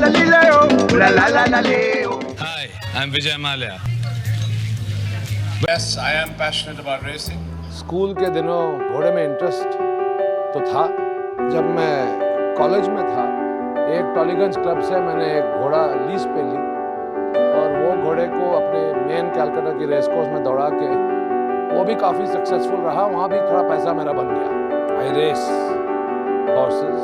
Hi, I'm Vijay Mallya. Yes, I am passionate about racing. School के दिनों घोड़े में इंटरेस्ट तो था। जब मैं कॉलेज में था, एक टॉलीगंज क्लब से मैंने एक घोड़ा लीज पे ली और वो घोड़े को अपने मेन कैलकाटा की रेस कोर्स में दौड़ा के वो भी काफ़ी सक्सेसफुल रहा। वहाँ भी थोड़ा पैसा मेरा बन गया। आई race horses.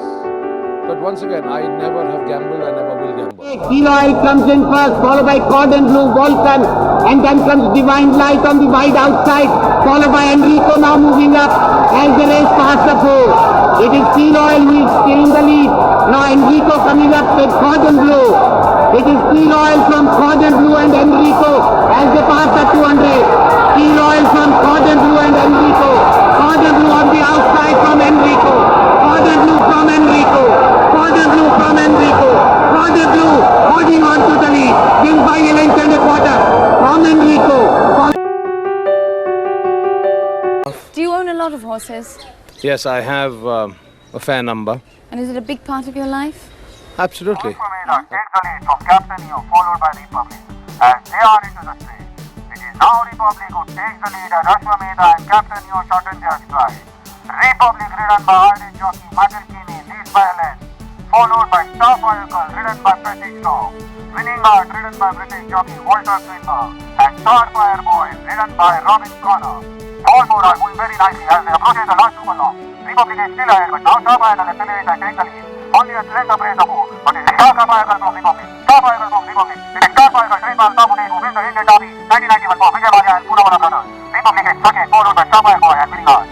But once again, I never have gambled, I never will gamble. Keel Oil comes in first, followed by Cordon Bleu, Volcan, and then comes Divine Light on the wide outside, followed by Enrico now moving up as the race past the four. It is Keel Oil who is still in the lead. Now Enrico coming up with Cordon Bleu. It is Keel Oil from Cordon Bleu and Enrico as they pass the 200. Keel Oil from Cordon Bleu and Enrico. Cordon Bleu on the outside from Enrico. Cordon Bleu from Enrico. Cordon Bleu from Enrico. Cordon Bleu holding on to the lead. Wins by a length and a quarter from Enrico. Do you own a lot of horses? Yes, I have a fair number. And is it a big part of your life? Absolutely. Takes the lead from Captain Neo, followed by Republic. As they are into the straight, it is now Republic who takes the lead as Ashwamedha and Captain Neo shorten their stride. Republic ridden by Ardent jockey Michael Kinney leads by a length, followed by Star Firecall ridden by Prestige Shaw. Winning Art ridden by British jockey Walter Swinburne and Star Fireboy ridden by Robin Connor. All four are moving very nicely as they approach the last super long. Republic is still ahead, but now Star Firecall accelerates and takes the lead. Only a length of race to move, but it is Star Firecall from Republic. Star Firecall from Republic. It is Star Firecall trained by Altaf who wins the Indian Derby 1991 for Vijay Mallya and Poonawalla brothers. Republic is second, followed by Star Fireboy and Winning Art.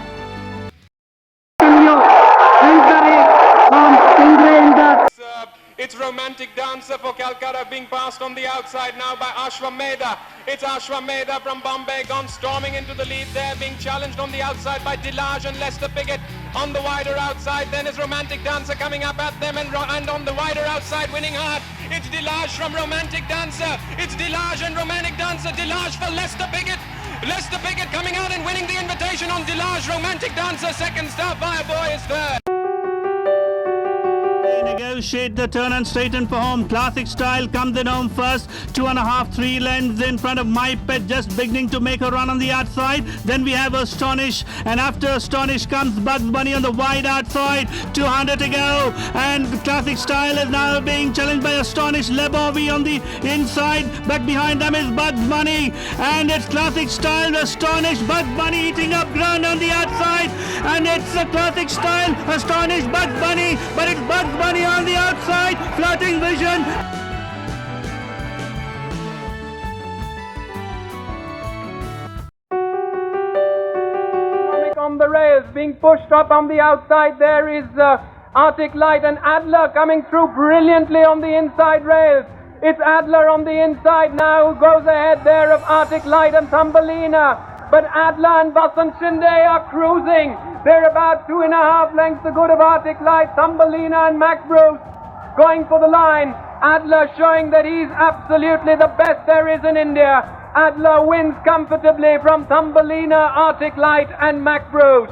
It's Romantic Dancer for Calcutta being passed on the outside now by Ashwamedha. It's Ashwamedha from Bombay gone storming into the lead there, being challenged on the outside by Dilaj and Lester Piggott. On the wider outside then is Romantic Dancer coming up at them, and on the wider outside Winning Heart. It's Dilaj from Romantic Dancer. It's Dilaj and Romantic Dancer. Dilaj for Lester Piggott. Lester Piggott coming out and winning the invitation on Dilaj. Romantic Dancer second, Star Fireboy is third. Negotiate the turn and straighten for home. Classic Style comes in home first. 2.5, 3 lengths in front of My Pet, just beginning to make a run on the outside. Then we have Astonish, and after Astonish comes Bugs Bunny on the wide outside. 200 to go, and Classic Style is now being challenged by Astonish. Lebovi on the inside. Back behind them is Bugs Bunny, and it's Classic Style, Astonish, Bugs Bunny eating up ground on the outside, and it's a Classic Style, Astonish, Bugs Bunny, but it's Bugs Bunny on the outside, Flirting Vision. On the rails, being pushed up on the outside, there is Arctic Light and Adler coming through brilliantly on the inside rails. It's Adler on the inside now who goes ahead there of Arctic Light and Thumbelina. But Adler and Vasant Shinde are cruising. They're about 2.5 lengths to good of Arctic Light. Thumbelina and Mac Bruce going for the line. Adler showing that he's absolutely the best there is in India. Adler wins comfortably from Thumbelina, Arctic Light and Mac Bruce.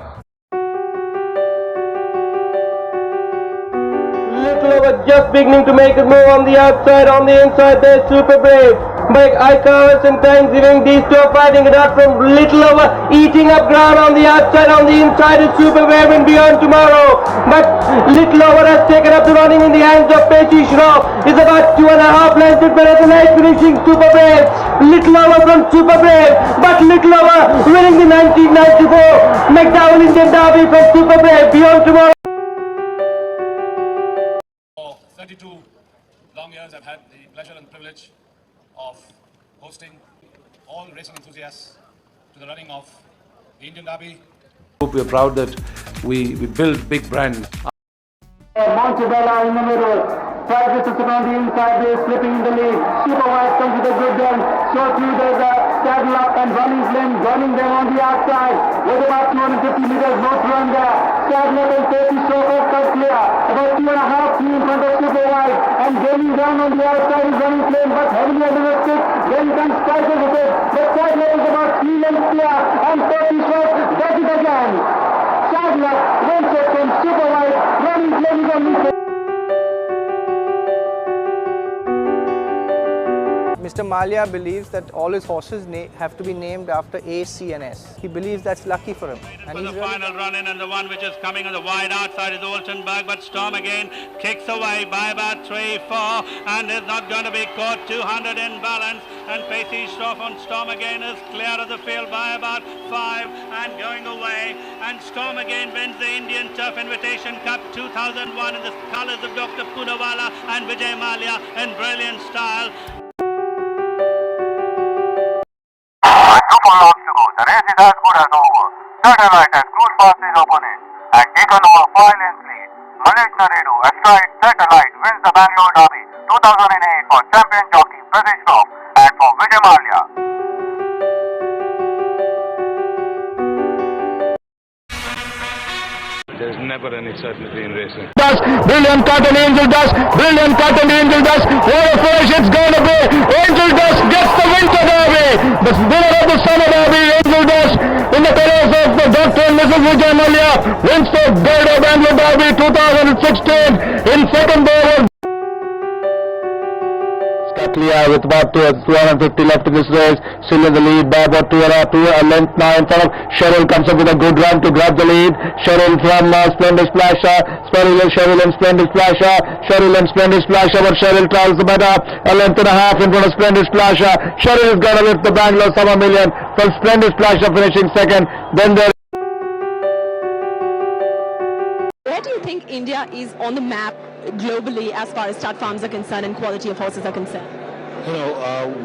Little Over just beginning to make a move on the outside. On the inside there's Super Brave. By Icarus and Thanksgiving, these two are fighting it out from Little Over, eating up ground on the outside. On the inside is Super Brave and Beyond Tomorrow. But Little Over has taken up the running in the hands of Pesi Shroff. Is about 2.5 lengths in front of the night finishing Super Brave. Little Over from Super Brave, but Little Over winning the 1994 McDowell Indian Derby from Super Brave. Beyond Tomorrow. For 32 long years, I've had the pleasure and privilege of hosting all racing enthusiasts to the running of the Indian Derby. We're proud that we build big brands. Montebello in the middle. Tigers is on the inside, they're slipping in the lead. Super White comes with a good run. Short through there's a Saddle Up and Running Slim running them on the outside. With about 250 meters more to run there. Saddle Up and Pesi Shroff cut clear. About 2.5 feet in front of Super White. And gaining down on the outside is Running Slim, but heavily under the stick. Then comes Tigers with it. But Saddle Up is about 3 lengths clear. And Pesi Shroff does it again. Saddle Up wins it from Super White. Running Slim is on the Mr. Malia believes that all his horses have to be named after A, C and S. He believes that's lucky for him. And For the final run in, and the one which is coming on the wide outside is Olsenberg, but Storm again kicks away by about 3-4 and is not going to be caught. 200 in balance, and Pacey Shroff on Storm again is clear of the field by about 5 and going away, and Storm again wins the Indian Turf Invitation Cup 2001 in the colours of Dr. Poonawalla and Vijay Mallya in brilliant style. With 2 furlongs to go, the race is as good as over. Satellite has cruised past his opponent and taken over 5 lengths lead. Malesh Naredu astride Satellite wins the Bangalore Derby 2008 for champion jockey Pacey Shroff and for Vijay Mallya. There's never any certainty in racing. Brilliant cut and Angel Dust. Brilliant cut and Angel Dust. What a finish it's going to be. Angel Dust gets the Winter Derby. The winner of the Summer Derby, Angel Dust, in the colours of the Dr. and Mrs. Vijay Mallya, wins the Garuda Bangalore Derby 2016 in second over. Clear with about 250 left in this race, still in the lead by about 2 length now in front of Cheryl. Comes up with a good run to grab the lead. Cheryl from Splendid Splasher, Cheryl and Splendid Splasher, but Cheryl travels the better, a length and a half in front of Splendid Splasher. Cheryl is going to lift the Bangalore Summer Million, from Splendid Splasher finishing second. Then there. Where do you think India is on the map globally as far as stud farms are concerned and quality of horses are concerned?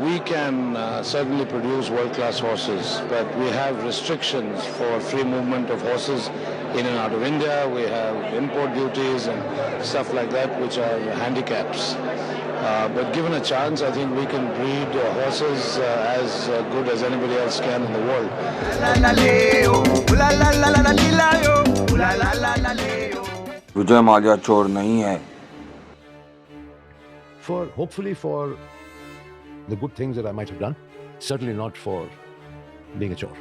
We can certainly produce world-class horses, but we have restrictions for free movement of horses in and out of India. We have import duties and stuff like that, which are handicaps. But given a chance, I think we can breed horses as good as anybody else can in the world. Vijay Mallya chor nahi hai. Hopefully for the good things that I might have done, certainly not for being a chore.